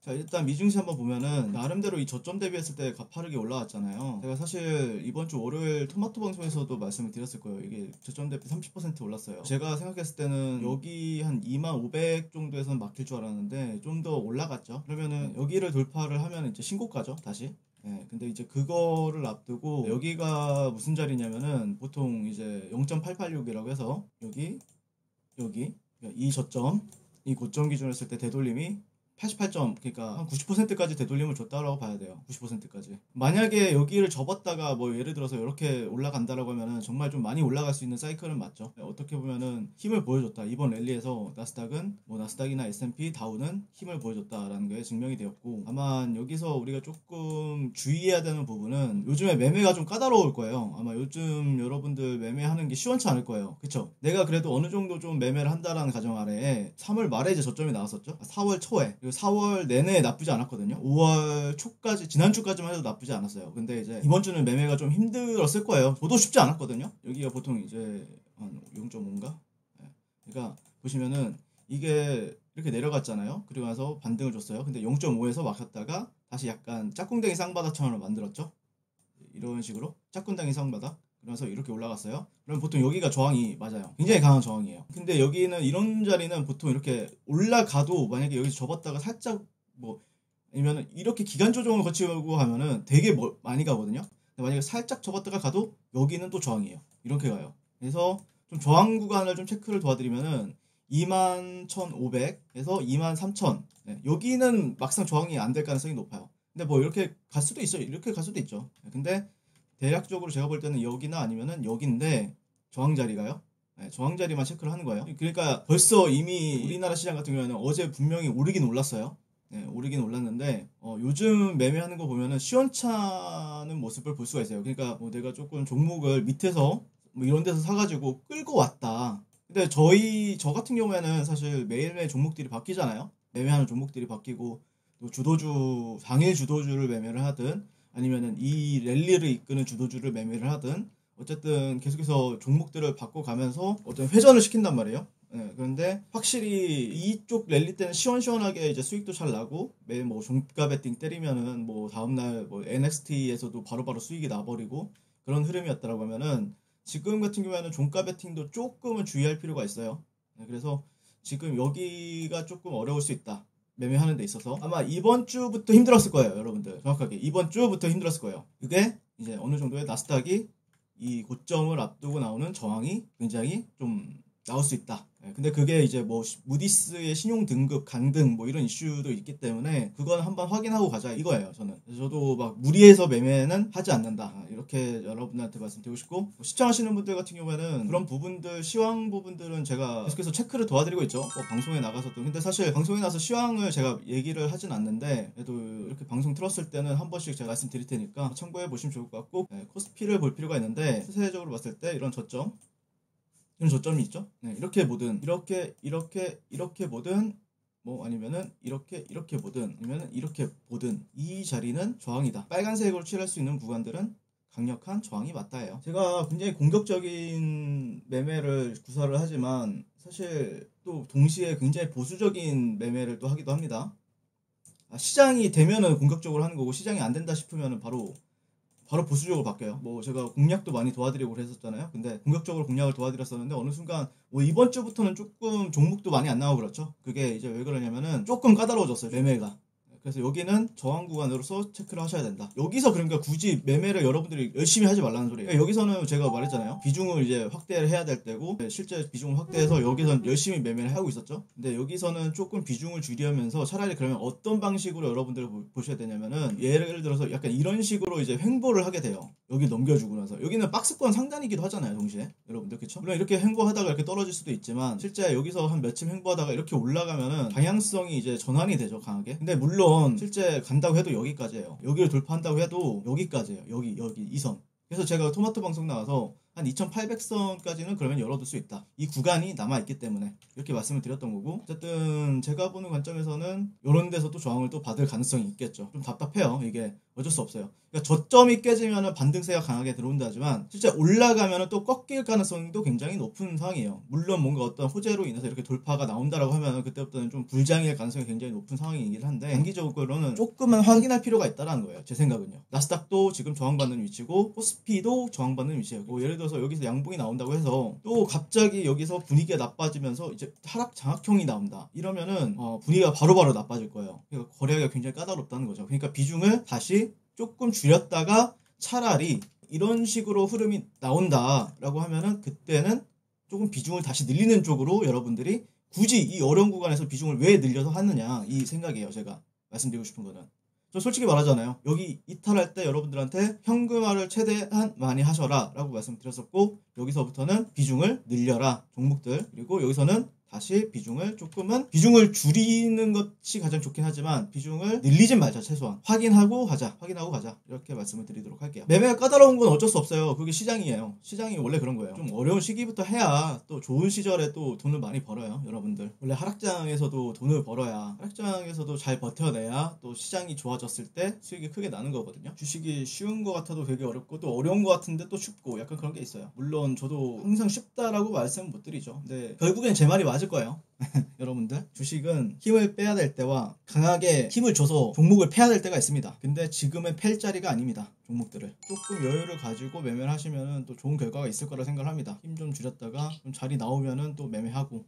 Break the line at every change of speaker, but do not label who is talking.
자, 일단 미증시 한번 보면은 나름대로 이 저점 대비했을 때 가파르게 올라왔잖아요. 제가 사실 이번 주 월요일 토마토 방송에서도 말씀을 드렸을 거예요. 이게 저점 대비 30% 올랐어요. 제가 생각했을 때는 여기 한 2500 정도에서는 막힐 줄 알았는데 좀 더 올라갔죠. 그러면은 여기를 돌파를 하면 이제 신고가죠, 다시. 네, 근데 이제 그거를 앞두고 여기가 무슨 자리냐면은 보통 이제 0.886이라고 해서 여기 이 저점, 이 고점 기준으로 했을 때 되돌림이 88점, 그러니까 한 90%까지 되돌림을 줬다라고 봐야 돼요. 90%까지. 만약에 여기를 접었다가 뭐 예를 들어서 이렇게 올라간다라고 하면은 정말 좀 많이 올라갈 수 있는 사이클은 맞죠. 어떻게 보면은 힘을 보여줬다. 이번 랠리에서 나스닥은 뭐 나스닥이나 S&P, 다우는 힘을 보여줬다라는 게 증명이 되었고, 다만 여기서 우리가 조금 주의해야 되는 부분은 요즘에 매매가 좀 까다로울 거예요. 아마 요즘 여러분들 매매하는 게 시원치 않을 거예요. 그쵸? 내가 그래도 어느 정도 좀 매매를 한다라는 가정 아래에 3월 말에 이제 저점이 나왔었죠. 4월 초에. 4월 내내 나쁘지 않았거든요. 5월 초까지, 지난주까지만 해도 나쁘지 않았어요. 근데 이제 이번 주는 매매가 좀 힘들었을 거예요. 저도 쉽지 않았거든요. 여기가 보통 이제 한 0.5인가? 그러니까 보시면은 이게 이렇게 내려갔잖아요. 그리고 나서 반등을 줬어요. 근데 0.5에서 막혔다가 다시 약간 짝꿍댕이 쌍바닥처럼 만들었죠. 이런 식으로 짝꿍댕이 쌍바닥. 그래서 이렇게 올라갔어요. 그럼 보통 여기가 저항이 맞아요. 굉장히 강한 저항이에요. 근데 여기는 이런 자리는 보통 이렇게 올라가도 만약에 여기서 접었다가 살짝 뭐 아니면 이렇게 기간 조정을 거치고 하면은 되게 많이 가거든요. 근데 만약에 살짝 접었다가 가도 여기는 또 저항이에요. 이렇게 가요. 그래서 좀 저항 구간을 좀 체크를 도와드리면은 21,500에서 23,000. 네, 여기는 막상 저항이 안 될 가능성이 높아요. 근데 뭐 이렇게 갈 수도 있어요. 이렇게 갈 수도 있죠. 근데 대략적으로 제가 볼 때는 여기나 아니면은 여기인데 저항 자리가요. 네, 저항 자리만 체크를 하는 거예요. 그러니까 벌써 이미 우리나라 시장 같은 경우에는 어제 분명히 오르긴 올랐어요. 네, 오르긴 올랐는데 요즘 매매하는 거 보면은 시원찮은 모습을 볼 수가 있어요. 그러니까 뭐 내가 조금 종목을 밑에서 뭐 이런 데서 사가지고 끌고 왔다. 근데 저 같은 경우에는 사실 매일매일 종목들이 바뀌잖아요. 매매하는 종목들이 바뀌고 또 주도주, 당일 주도주를 매매를 하든 아니면은 이 랠리를 이끄는 주도주를 매매를 하든 어쨌든 계속해서 종목들을 바꿔가면서 어떤 회전을 시킨단 말이에요. 네, 그런데 확실히 이쪽 랠리 때는 시원시원하게 이제 수익도 잘 나고 매일 뭐 종가 베팅 때리면은 뭐 다음날 뭐 NXT에서도 바로바로 수익이 나버리고 그런 흐름이었다라고 하면은 지금 같은 경우에는 종가 베팅도 조금은 주의할 필요가 있어요. 네, 그래서 지금 여기가 조금 어려울 수 있다. 매매하는 데 있어서 아마 이번 주부터 힘들었을 거예요. 여러분들 정확하게 이번 주부터 힘들었을 거예요. 그게 이제 어느 정도의 나스닥이 이 고점을 앞두고 나오는 저항이 굉장히 좀 나올 수 있다. 근데 그게 이제 뭐 무디스의 신용 등급 강등 뭐 이런 이슈도 있기 때문에 그건 한번 확인하고 가자 이거예요. 저도 막 무리해서 매매는 하지 않는다 이렇게 여러분들한테 말씀드리고 싶고 뭐 시청하시는 분들 같은 경우에는 그런 부분들 시황 부분들은 제가 계속해서 체크를 도와드리고 있죠. 뭐 방송에 나가서도. 근데 사실 방송에 나서 시황을 제가 얘기를 하진 않는데 그래도 이렇게 방송 틀었을 때는 한 번씩 제가 말씀드릴 테니까 참고해 보시면 좋을 것 같고 코스피를 볼 필요가 있는데 세세적으로 봤을 때 이런 저점이 있죠. 네, 이렇게 보든 이렇게 보든 뭐 아니면은 이렇게 보든 아니면은 이렇게 보든 이 자리는 저항이다. 빨간색으로 칠할 수 있는 구간들은 강력한 저항이 맞다예요. 제가 굉장히 공격적인 매매를 구사를 하지만 사실 또 동시에 굉장히 보수적인 매매를 또 하기도 합니다. 시장이 되면은 공격적으로 하는 거고 시장이 안 된다 싶으면은 바로 보수적으로 바뀌어요. 뭐 제가 공략도 많이 도와드리고 그랬었잖아요. 근데 공격적으로 공략을 도와드렸었는데 어느 순간 뭐 이번 주부터는 조금 종목도 많이 안 나오고 그렇죠. 그게 이제 왜 그러냐면은 조금 까다로워졌어요. 매매가. 그래서 여기는 저항 구간으로서 체크를 하셔야 된다. 여기서 그러니까 굳이 매매를 여러분들이 열심히 하지 말라는 소리예요. 그러니까 여기서는 제가 말했잖아요. 비중을 이제 확대를 해야 될 때고 실제 비중을 확대해서 여기선 열심히 매매를 하고 있었죠. 근데 여기서는 조금 비중을 줄이면서 차라리 그러면 어떤 방식으로 여러분들을 보셔야 되냐면은 예를 들어서 약간 이런 식으로 이제 횡보를 하게 돼요. 여기 넘겨주고 나서 여기는 박스권 상단이기도 하잖아요. 동시에 여러분들 그쵸? 물론 이렇게 횡보하다가 이렇게 떨어질 수도 있지만 실제 여기서 한 며칠 횡보하다가 이렇게 올라가면은 방향성이 이제 전환이 되죠. 강하게. 근데 물론 실제 간다고 해도 여기까지예요. 여기를 돌파한다고 해도 여기까지예요. 여기 이 선. 그래서 제가 토마토 방송 나와서 한 2800선까지는 그러면 열어둘 수 있다. 이 구간이 남아있기 때문에 이렇게 말씀을 드렸던 거고, 어쨌든 제가 보는 관점에서는 이런 데서 또 저항을 또 받을 가능성이 있겠죠. 좀 답답해요. 이게 어쩔 수 없어요. 그러니까 저점이 깨지면 반등세가 강하게 들어온다 하지만 실제 올라가면 또 꺾일 가능성도 굉장히 높은 상황이에요. 물론 뭔가 어떤 호재로 인해서 이렇게 돌파가 나온다라고 하면 그때부터는 좀 불장일 가능성이 굉장히 높은 상황이긴 한데, 단기적으로는 조금은 확인할 필요가 있다는 거예요. 제 생각은요. 나스닥도 지금 저항받는 위치고 코스피도 저항받는 위치예요. 뭐 예를 들어서 여기서 양봉이 나온다고 해서 또 갑자기 여기서 분위기가 나빠지면서 이제 하락 장악형이 나온다 이러면은 분위기가 바로바로 나빠질 거예요. 그러니까 거래하기가 굉장히 까다롭다는 거죠. 그러니까 비중을 다시 조금 줄였다가 차라리 이런 식으로 흐름이 나온다라고 하면은 그때는 조금 비중을 다시 늘리는 쪽으로 여러분들이 굳이 이 어려운 구간에서 비중을 왜 늘려서 하느냐 이 생각이에요. 제가 말씀드리고 싶은 거는. 저 솔직히 말하잖아요. 여기 이탈할 때 여러분들한테 현금화를 최대한 많이 하셔라 라고 말씀드렸었고, 여기서부터는 비중을 늘려라 종목들, 그리고 여기서는 다시 비중을 줄이는 것이 가장 좋긴 하지만 비중을 늘리진 말자. 최소한 확인하고 가자 이렇게 말씀을 드리도록 할게요. 매매가 까다로운 건 어쩔 수 없어요. 그게 시장이에요. 시장이 원래 그런 거예요. 좀 어려운 시기부터 해야 또 좋은 시절에 또 돈을 많이 벌어요. 여러분들 원래 하락장에서도 돈을 벌어야, 하락장에서도 잘 버텨내야 또 시장이 좋아졌을 때 수익이 크게 나는 거거든요. 주식이 쉬운 거 같아도 되게 어렵고 또 어려운 거 같은데 또 쉽고 약간 그런 게 있어요. 물론 저도 항상 쉽다라고 말씀은 못 드리죠. 근데 결국엔 제 말이 맞을 거예요. 여러분들 주식은 힘을 빼야 될 때와 강하게 힘을 줘서 종목을 패야 될 때가 있습니다. 근데 지금은 팰 자리가 아닙니다. 종목들을 조금 여유를 가지고 매매를 하시면 또 좋은 결과가 있을 거라 생각을 합니다. 힘 좀 줄였다가 좀 자리 나오면은 또 매매하고